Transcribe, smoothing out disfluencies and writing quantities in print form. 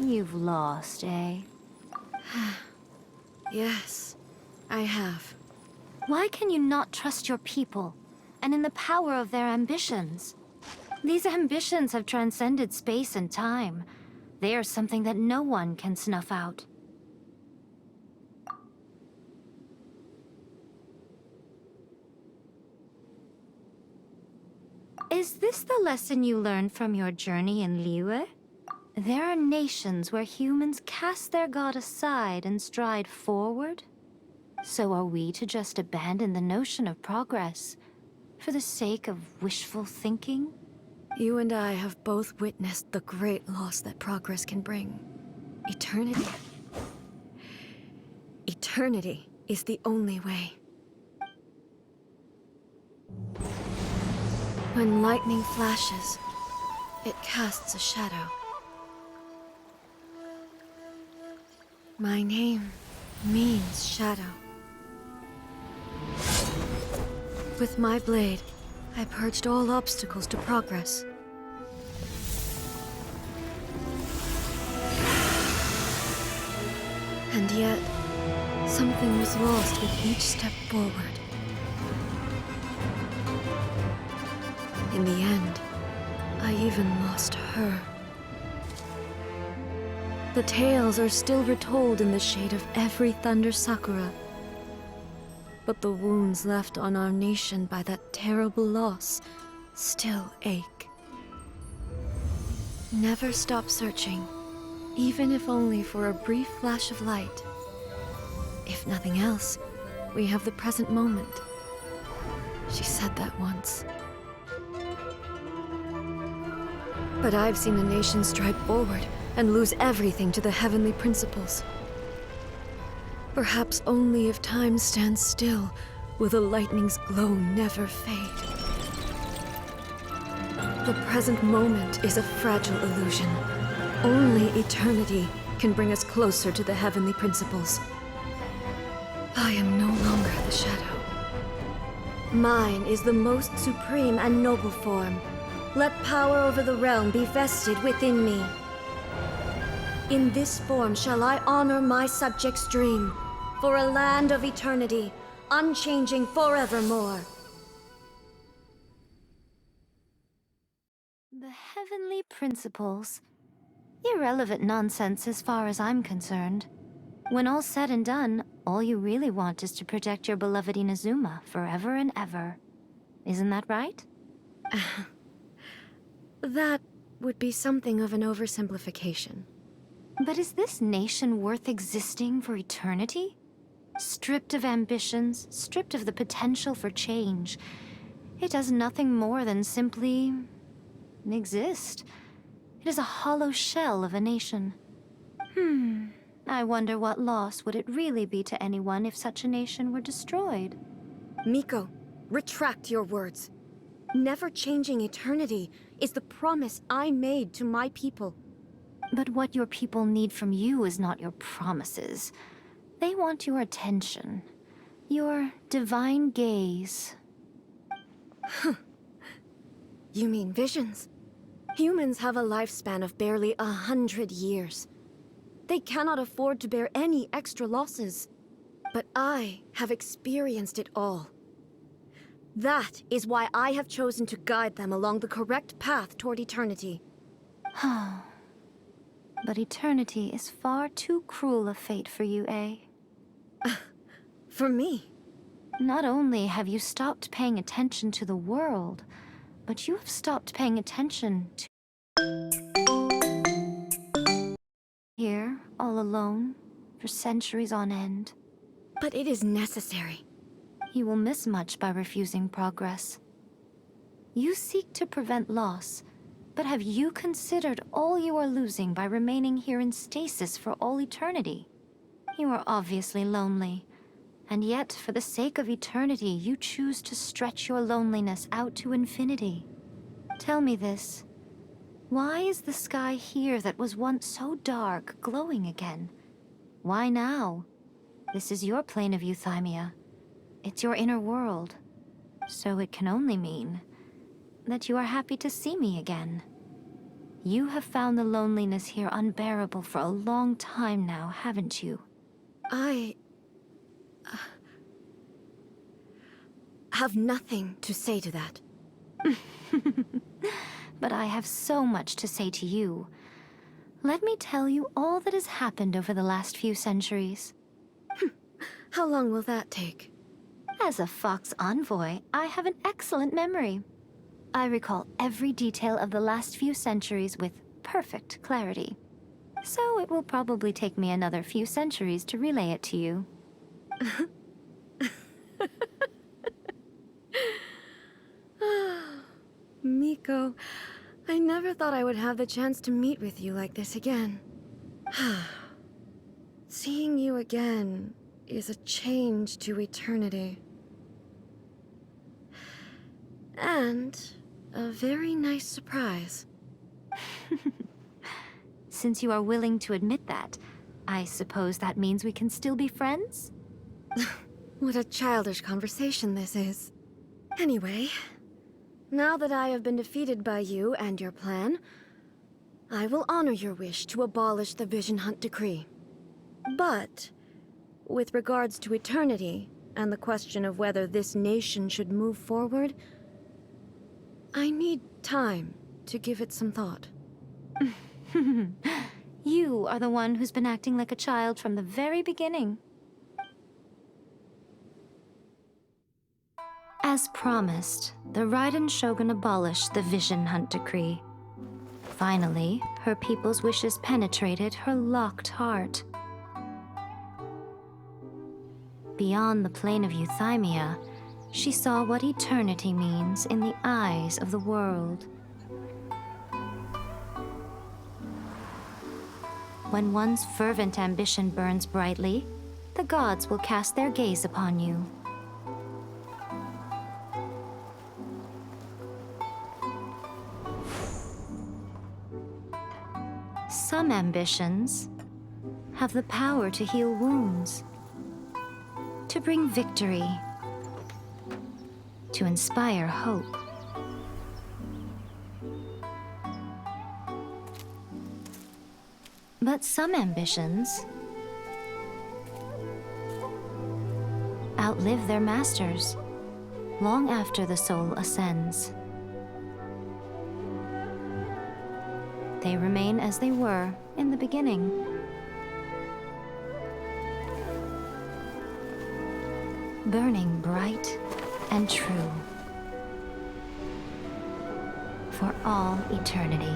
You've lost, eh? Yes, I have. Why can you not trust your people, and in the power of their ambitions? These ambitions have transcended space and time. They are something that no one can snuff out. Is this the lesson you learned from your journey in Liyue? There are nations where humans cast their god aside and stride forward. So are we to just abandon the notion of progress for the sake of wishful thinking? You and I have both witnessed the great loss that progress can bring. Eternity. Eternity is the only way. When lightning flashes, it casts a shadow. My name means shadow. With my blade, I purged all obstacles to progress. And yet, something was lost with each step forward. In the end, I even lost her. The tales are still retold in the shade of every Thunder Sakura. But the wounds left on our nation by that terrible loss still ache. Never stop searching, even if only for a brief flash of light. If nothing else, we have the present moment. She said that once. But I've seen a nation stride forward and lose everything to the heavenly principles. Perhaps only if time stands still will the lightning's glow never fade. The present moment is a fragile illusion. Only eternity can bring us closer to the heavenly principles. I am no longer the shadow. Mine is the most supreme and noble form. Let power over the realm be vested within me. In this form shall I honor my subjects' dream, for a land of eternity, unchanging forevermore. The heavenly principles. Irrelevant nonsense as far as I'm concerned. When all's said and done, all you really want is to protect your beloved Inazuma forever and ever. Isn't that right? That would be something of an oversimplification. But is this nation worth existing for eternity? Stripped of ambitions, stripped of the potential for change, it does nothing more than simply exist. It is a hollow shell of a nation. I wonder what loss would it really be to anyone if such a nation were destroyed? Miko, retract your words. Never changing eternity is the promise I made to my people. But what your people need from you is not your promises. They want your attention. Your divine gaze. You mean visions? Humans have a lifespan of barely 100 years. They cannot afford to bear any extra losses. But I have experienced it all. That is why I have chosen to guide them along the correct path toward eternity. But eternity is far too cruel a fate for you, eh? For me? Not only have you stopped paying attention to the world, but you have stopped paying attention to... Here, all alone, for centuries on end. But it is necessary. You will miss much by refusing progress. You seek to prevent loss, but have you considered all you are losing by remaining here in stasis for all eternity? You are obviously lonely, and yet, for the sake of eternity, you choose to stretch your loneliness out to infinity. Tell me this. Why is the sky here that was once so dark glowing again? Why now? This is your plane of euthymia. It's your inner world. So it can only mean that you are happy to see me again. You have found the loneliness here unbearable for a long time now, haven't you? I have nothing to say to that. But I have so much to say to you. Let me tell you all that has happened over the last few centuries. How long will that take? As a Fox envoy, I have an excellent memory. I recall every detail of the last few centuries with perfect clarity. So it will probably take me another few centuries to relay it to you. Miko, I never thought I would have the chance to meet with you like this again. Seeing you again is a change to eternity. And a very nice surprise. Since you are willing to admit that, I suppose that means we can still be friends? What a childish conversation this is. Anyway, now that I have been defeated by you and your plan, I will honor your wish to abolish the Vision Hunt Decree. But, with regards to eternity, and the question of whether this nation should move forward, I need time to give it some thought. You are the one who's been acting like a child from the very beginning. As promised, the Raiden shogun abolished the Vision Hunt Decree. Finally, her people's wishes penetrated her locked heart. Beyond the plane of Euthymia, she saw what eternity means in the eyes of the world. When one's fervent ambition burns brightly, the gods will cast their gaze upon you. Some ambitions have the power to heal wounds, to bring victory, to inspire hope. But some ambitions outlive their masters long after the soul ascends. They remain as they were in the beginning. Burning bright and true for all eternity.